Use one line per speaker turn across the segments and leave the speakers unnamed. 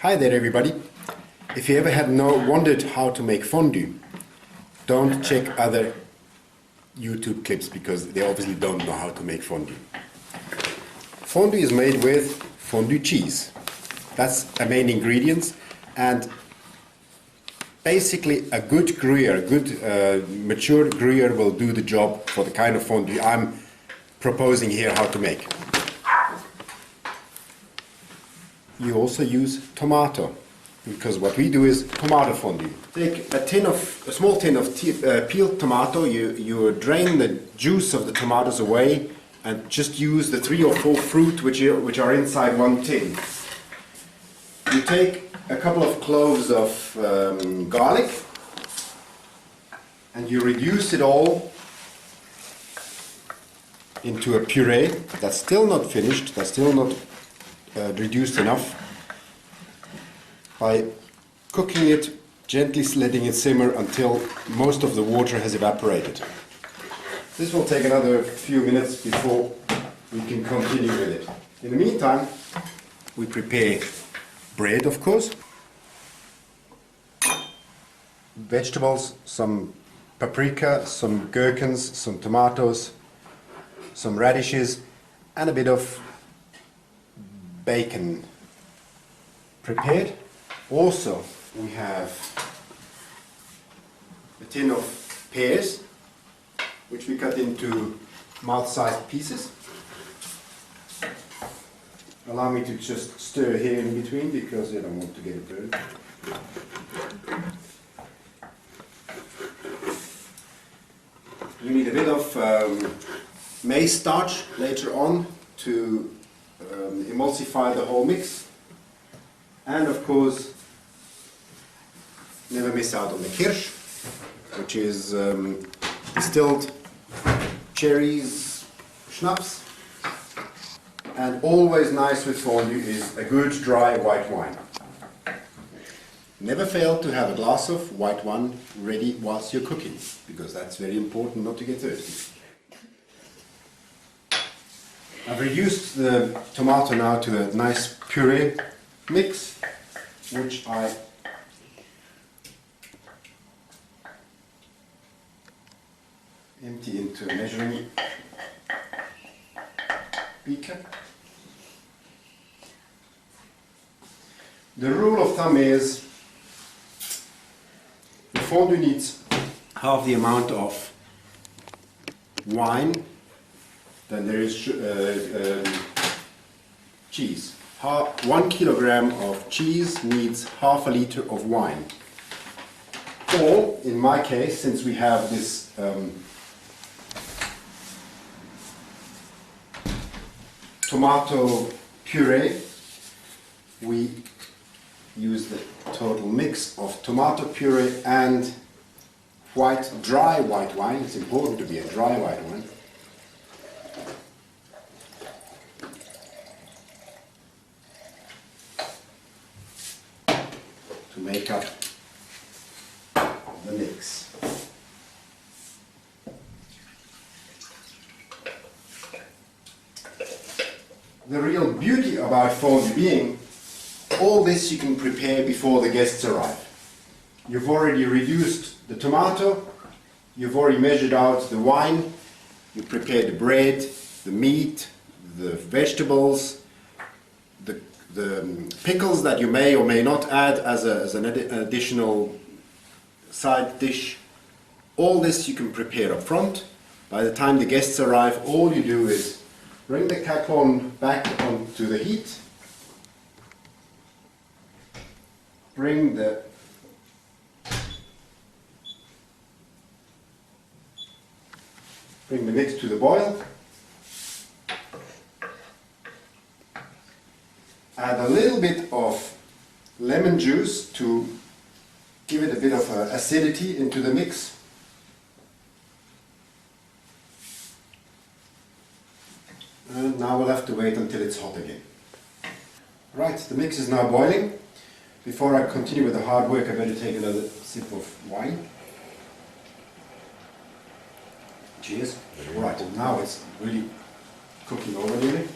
Hi there everybody. If you ever had wondered how to make fondue, don't check other YouTube clips because they obviously don't know how to make fondue. Fondue is made with fondue cheese. That's the main ingredient, and basically a good Gruyere, a good mature Gruyere will do the job for the kind of fondue I'm proposing here how to make. You also use tomato, because what we do is tomato fondue. Take a small tin of peeled tomato. You drain the juice of the tomatoes away and just use the 3 or 4 fruit which are inside one tin. You take a couple of cloves of garlic and you reduce it all into a puree. That's still not finished, that's still not reduced enough. By cooking it, gently letting it simmer until most of the water has evaporated. This will take another few minutes before we can continue with it. In the meantime, we prepare bread, of course, vegetables, some paprika, some gherkins, some tomatoes, some radishes, and a bit of bacon prepared. Also, we have a tin of pears, which we cut into mouth-sized pieces. Allow me to just stir here in between because I don't want to get it burned. You need a bit of maize starch later on to emulsify the whole mix. And of course, never miss out on the kirsch, which is distilled cherries, schnapps. And always nice with fondue is a good dry white wine. Never fail to have a glass of white wine ready whilst you're cooking, because that's very important not to get thirsty. I've reduced the tomato now to a nice puree mix, which I empty into a measuring beaker. The rule of thumb is the fondue needs half the amount of wine than there is cheese. 1 kilogram of cheese needs half a liter of wine. Or, in my case, since we have this tomato puree, we use the total mix of tomato puree and dry white wine. It's important to be a dry white wine. To make up the mix. The real beauty about fondue being all this you can prepare before the guests arrive. You've already reduced the tomato, you've already measured out the wine, you prepared the bread, the meat, the vegetables, the pickles that you may or may not add as an additional side dish. All this you can prepare up front. By the time the guests arrive, all you do is bring the cacon back onto the heat, bring the mix to the boil, add a little bit of lemon juice to give it a bit of acidity into the mix. And now we'll have to wait until it's hot again. Right, the mix is now boiling. Before I continue with the hard work, I better take another sip of wine. Cheers. Right, and now it's really cooking over nearly.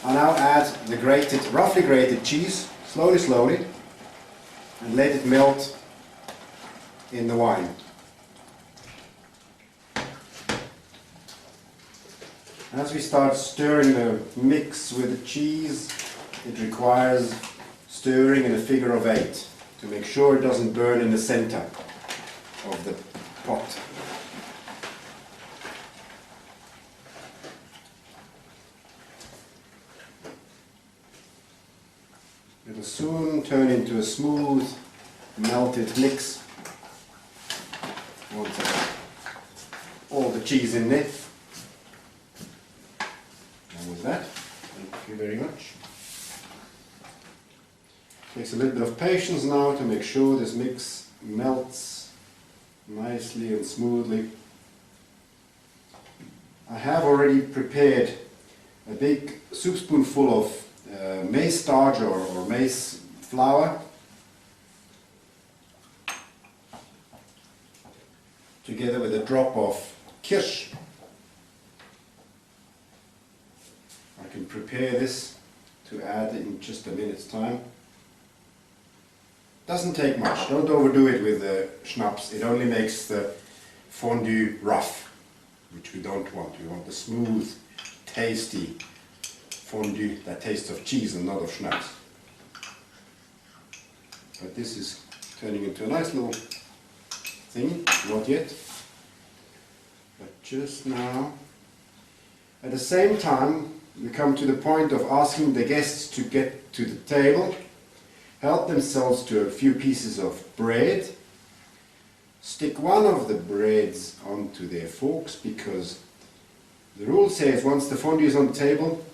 I now add the roughly grated cheese, slowly, slowly, and let it melt in the wine. As we start stirring the mix with the cheese, it requires stirring in a figure of 8 to make sure it doesn't burn in the center of the pot. It'll soon turn into a smooth, melted mix once all the cheese in there. And with that, thank you very much. Takes a little bit of patience now to make sure this mix melts nicely and smoothly. I have already prepared a big soup spoonful of maize starch or maize flour, together with a drop of kirsch. I can prepare this to add in just a minute's time. Doesn't take much, don't overdo it with the schnapps, it only makes the fondue rough, which we don't want. We want the smooth, tasty fondue that tastes of cheese and not of schnapps. But this is turning into a nice little thing, not yet, but just now. At the same time, we come to the point of asking the guests to get to the table, help themselves to a few pieces of bread, stick one of the breads onto their forks, because the rule says once the fondue is on the table,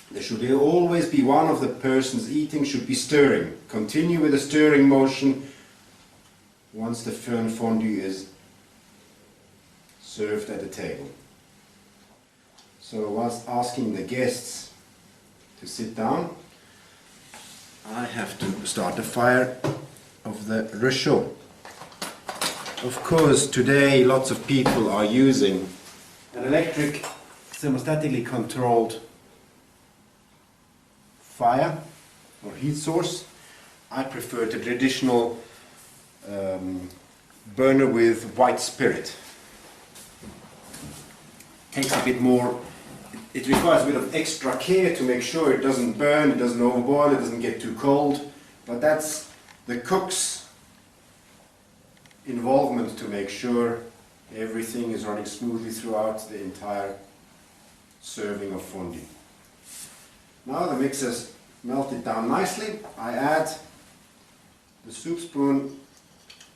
there should always be one of the persons eating should be stirring. Continue with the stirring motion once the fondue is served at the table. So whilst asking the guests to sit down, I have to start the fire of the réchaud. Of course, today lots of people are using an electric, thermostatically controlled fire or heat source. I prefer the traditional burner with white spirit. Takes a bit more. It requires a bit of extra care to make sure it doesn't burn, it doesn't overboil, it doesn't get too cold, but that's the cook's involvement to make sure everything is running smoothly throughout the entire serving of fondue. Now the mix has melted down nicely. I add the soup spoon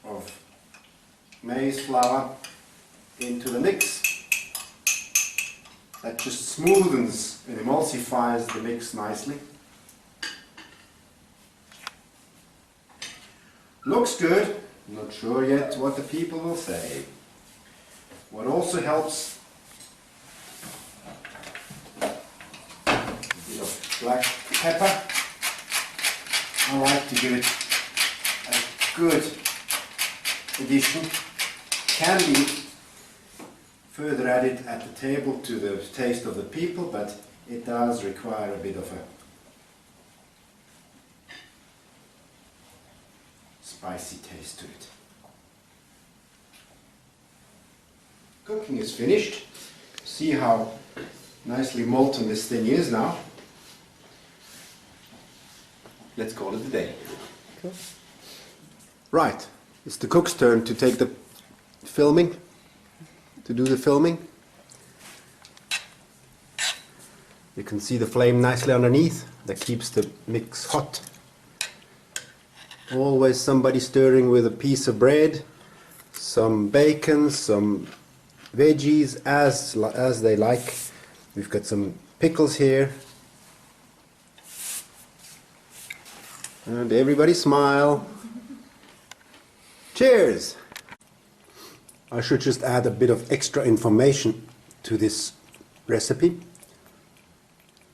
of maize flour into the mix. That just smoothens and emulsifies the mix nicely. Looks good, not sure yet what the people will say. What also helps, a bit of black pepper. I like to give it a good addition. Can be further added at the table to the taste of the people, but it does require a bit of a spicy taste to it. Cooking is finished. See how nicely molten this thing is now. Let's call it a day. Cool. Right, it's the cook's turn to take the filming. To do the filming. You can see the flame nicely underneath. That keeps the mix hot. Always somebody stirring with a piece of bread, some bacon, some veggies as they like. We've got some pickles here. And everybody smile. Cheers! I should just add a bit of extra information to this recipe.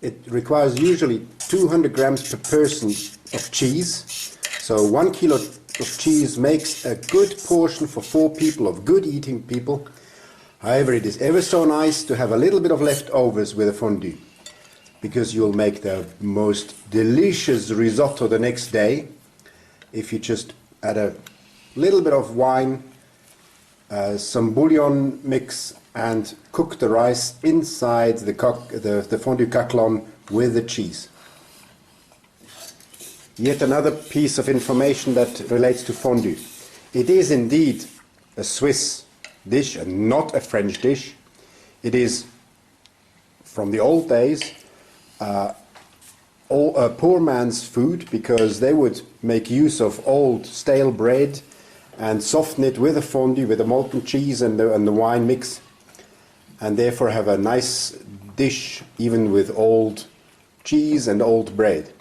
It requires usually 200 grams per person of cheese. So 1 kilo of cheese makes a good portion for 4 people, of good eating people. However, it is ever so nice to have a little bit of leftovers with a fondue. because you'll make the most delicious risotto the next day if you just add a little bit of wine, some bouillon mix, and cook the rice inside the fondue caclon with the cheese. Yet another piece of information that relates to fondue. It is indeed a Swiss dish and not a French dish. It is, from the old days, a poor man's food, because they would make use of old stale bread and soften it with a fondue, with a molten cheese and the wine mix, and therefore have a nice dish even with old cheese and old bread.